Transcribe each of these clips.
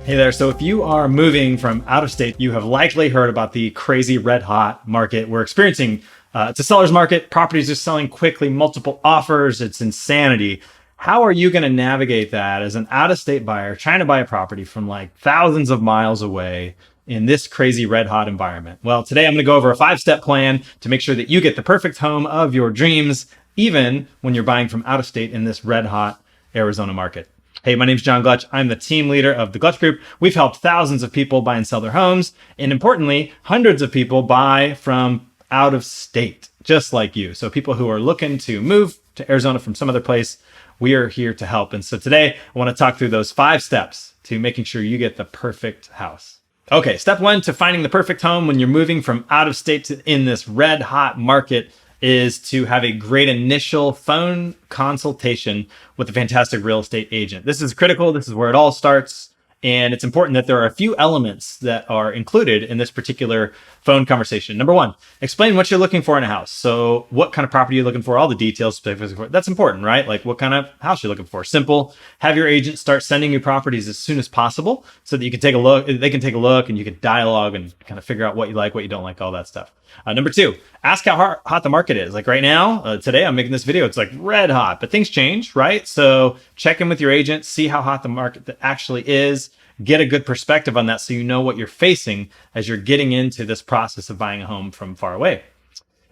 Hey there. So if you are moving from out of state, you have likely heard about the crazy red hot market we're experiencing. It's a seller's market. Properties are selling quickly, multiple offers. It's insanity. How are you going to navigate that as an out of state buyer trying to buy a property from like thousands of miles away in this crazy red hot environment? Well, today I'm going to go over a 5-step plan to make sure that you get the perfect home of your dreams, even when you're buying from out of state in this red hot Arizona market. Hey, my name is John Glutch. I'm the team leader of the Glutch Group. We've helped thousands of people buy and sell their homes, and importantly, hundreds of people buy from out of state, just like you. So people who are looking to move to Arizona from some other place, we are here to help. And so today, I want to talk through those 5 steps to making sure you get the perfect house. Okay, step 1 to finding the perfect home when you're moving from out of state to in this red hot market is to have a great initial phone consultation with a fantastic real estate agent. This is critical. This is where it all starts. And it's important that there are a few elements that are included in this particular phone conversation. Number 1, explain what you're looking for in a house. So what kind of property you're looking for, all the details specifically for it. That's important, right? Like what kind of house you're looking for. Simple. Have your agent start sending you properties as soon as possible so that you can take a look, they can take a look and you can dialogue and kind of figure out what you like, what you don't like, all that stuff. Number 2, ask how hot the market is. Like right now, today I'm making this video, it's like red hot, but things change, right? So check in with your agent, see how hot the market actually is, get a good perspective on that so you know what you're facing as you're getting into this process of buying a home from far away.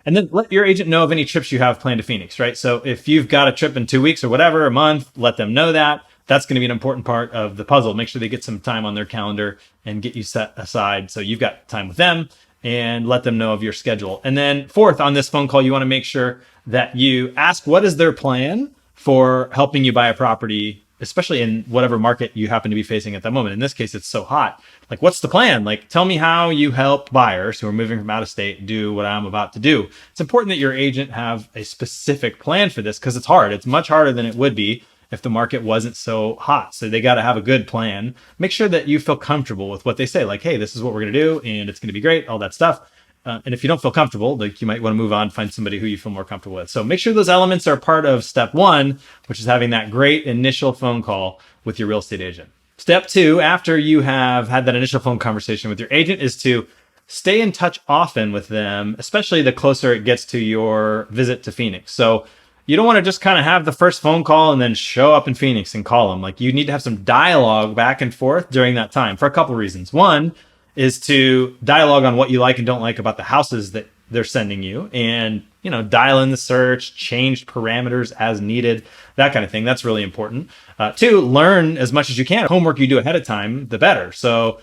And then let your agent know of any trips you have planned to Phoenix, right? So if you've got a trip in 2 weeks or whatever, a month, let them know that. That's going to be an important part of the puzzle. Make sure they get some time on their calendar and get you set aside so you've got time with them, and let them know of your schedule. And then 4th, on this phone call, you want to make sure that you ask what is their plan for helping you buy a property, especially in whatever market you happen to be facing at that moment. In this case, it's so hot. Like, what's the plan? Like, tell me how you help buyers who are moving from out of state do what I'm about to do. It's important that your agent have a specific plan for this because it's hard. It's much harder than it would be if the market wasn't so hot. So they got to have a good plan. Make sure that you feel comfortable with what they say. Like, hey, this is what we're going to do and it's going to be great, all that stuff. And if you don't feel comfortable, like you might want to move on, find somebody who you feel more comfortable with. So make sure those elements are part of step 1, which is having that great initial phone call with your real estate agent. Step 2, after you have had that initial phone conversation with your agent, is to stay in touch often with them, especially the closer it gets to your visit to Phoenix. So you don't want to just kind of have the first phone call and then show up in Phoenix and call them. Like, you need to have some dialogue back and forth during that time for a couple reasons. 1 is to dialogue on what you like and don't like about the houses that they're sending you, and, you know, dial in the search, change parameters as needed, that kind of thing. That's really important. 2, learn as much as you can. Homework you do ahead of time, the better. So,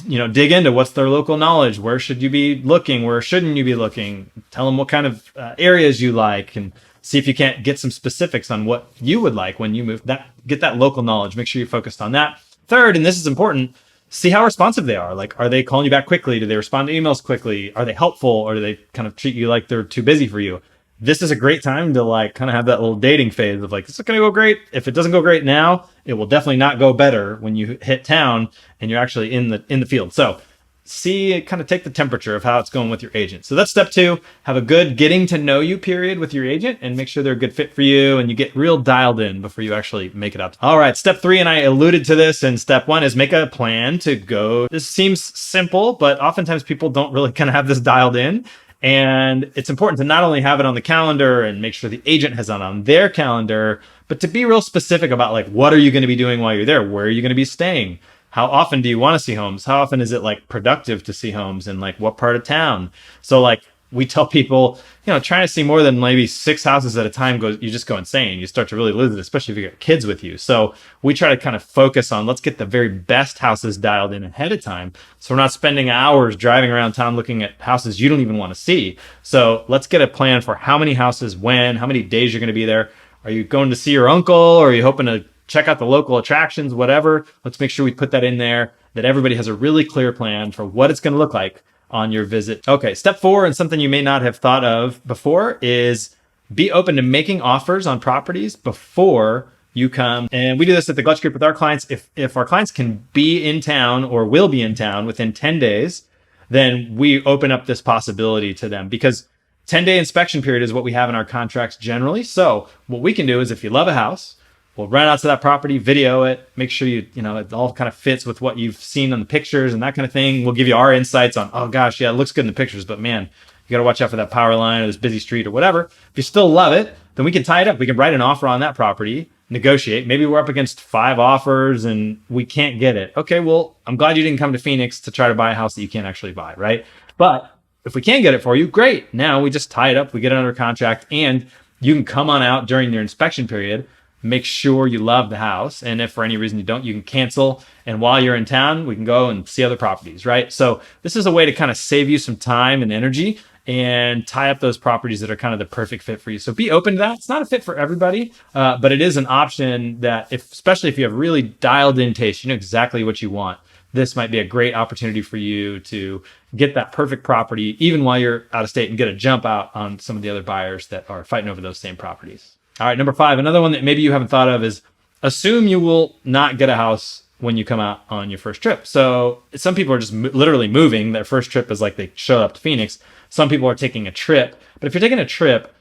you know, dig into what's their local knowledge. Where should you be looking? Where shouldn't you be looking? Tell them what kind of areas you like, and see if you can't get some specifics on what you would like when you move. Get that local knowledge. Make sure you're focused on that. 3rd, and this is important, see how responsive they are. Like, are they calling you back quickly? Do they respond to emails quickly? Are they helpful, or do they kind of treat you like they're too busy for you? This is a great time to like kind of have that little dating phase of like, is it going to go great? If it doesn't go great now, it will definitely not go better when you hit town and you're actually in the field. So kind of take the temperature of how it's going with your agent. So that's step 2. Have a good getting to know you period with your agent and make sure they're a good fit for you and you get real dialed in before you actually make it up. All right, step 3, and I alluded to this in step 1, is make a plan to go. This seems simple, but oftentimes people don't really kind of have this dialed in. And it's important to not only have it on the calendar and make sure the agent has it on their calendar, but to be real specific about like, what are you going to be doing while you're there? Where are you going to be staying? How often do you want to see homes? How often is it like productive to see homes, and like what part of town? So like we tell people, you know, trying to see more than maybe 6 houses at a time you just go insane. You start to really lose it, especially if you got kids with you. So we try to kind of focus on, let's get the very best houses dialed in ahead of time. So we're not spending hours driving around town looking at houses you don't even want to see. So let's get a plan for how many houses, when, how many days you're going to be there. Are you going to see your uncle, or are you hoping to check out the local attractions, whatever? Let's make sure we put that in there, that everybody has a really clear plan for what it's going to look like on your visit. Okay, step 4, and something you may not have thought of before, is be open to making offers on properties before you come. And we do this at the Glutch Group with our clients. If our clients can be in town or will be in town within 10 days, then we open up this possibility to them, because 10-day inspection period is what we have in our contracts generally. So what we can do is, if you love a house, We'll run out to that property, video it, make sure it all kind of fits with what you've seen on the pictures and that kind of thing. We'll give you our insights on, oh gosh, yeah, it looks good in the pictures, but man, you got to watch out for that power line or this busy street or whatever. If you still love it, then we can tie it up. We can write an offer on that property, negotiate. Maybe we're up against 5 offers and we can't get it. Okay, well, I'm glad you didn't come to Phoenix to try to buy a house that you can't actually buy, right? But if we can get it for you, great. Now we just tie it up, we get it under contract, and you can come on out during your inspection period, make sure you love the house. And if for any reason you don't, you can cancel. And while you're in town, we can go and see other properties, right? So this is a way to kind of save you some time and energy and tie up those properties that are kind of the perfect fit for you. So be open to that. It's not a fit for everybody, but it is an option that especially if you have really dialed in taste, you know exactly what you want. This might be a great opportunity for you to get that perfect property, even while you're out of state, and get a jump out on some of the other buyers that are fighting over those same properties. All right, number 5, another one that maybe you haven't thought of is assume you will not get a house when you come out on your first trip. So some people are just literally moving. Their first trip is like they showed up to Phoenix. Some people are taking a trip. But if you're taking a trip,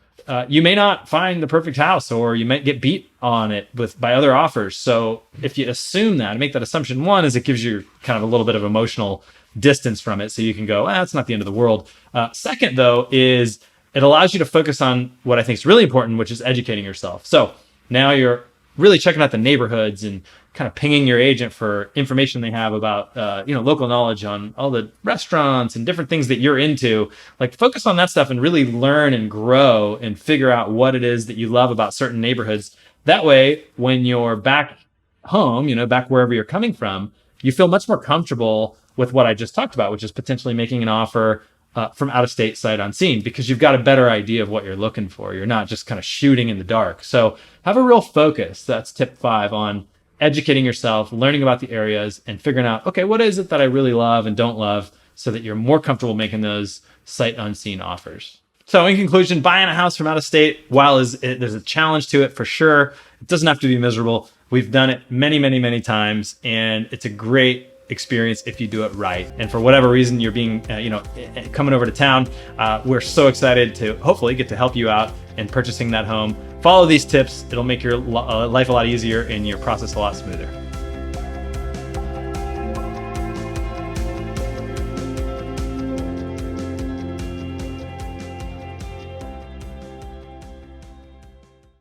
you may not find the perfect house, or you might get beat on it by other offers. So if you assume that and make that assumption, one is it gives you kind of a little bit of emotional distance from it. So you can go, it's not the end of the world. Second, though, is it allows you to focus on what I think is really important, which is educating yourself. So now you're really checking out the neighborhoods and kind of pinging your agent for information they have about, local knowledge on all the restaurants and different things that you're into. Like, focus on that stuff and really learn and grow and figure out what it is that you love about certain neighborhoods. That way, when you're back home, back wherever you're coming from, you feel much more comfortable with what I just talked about, which is potentially making an offer from out-of-state sight unseen, because you've got a better idea of what you're looking for. You're not just kind of shooting in the dark. So have a real focus. That's tip 5 on educating yourself, learning about the areas, and figuring out, okay, what is it that I really love and don't love, so that you're more comfortable making those sight unseen offers. So in conclusion, buying a house from out of state, while there's a challenge to it for sure, it doesn't have to be miserable. We've done it many, many, many times, and it's a great experience if you do it right. And for whatever reason you're being, coming over to town, we're so excited to hopefully get to help you out in purchasing that home. Follow these tips. It'll make your life a lot easier and your process a lot smoother.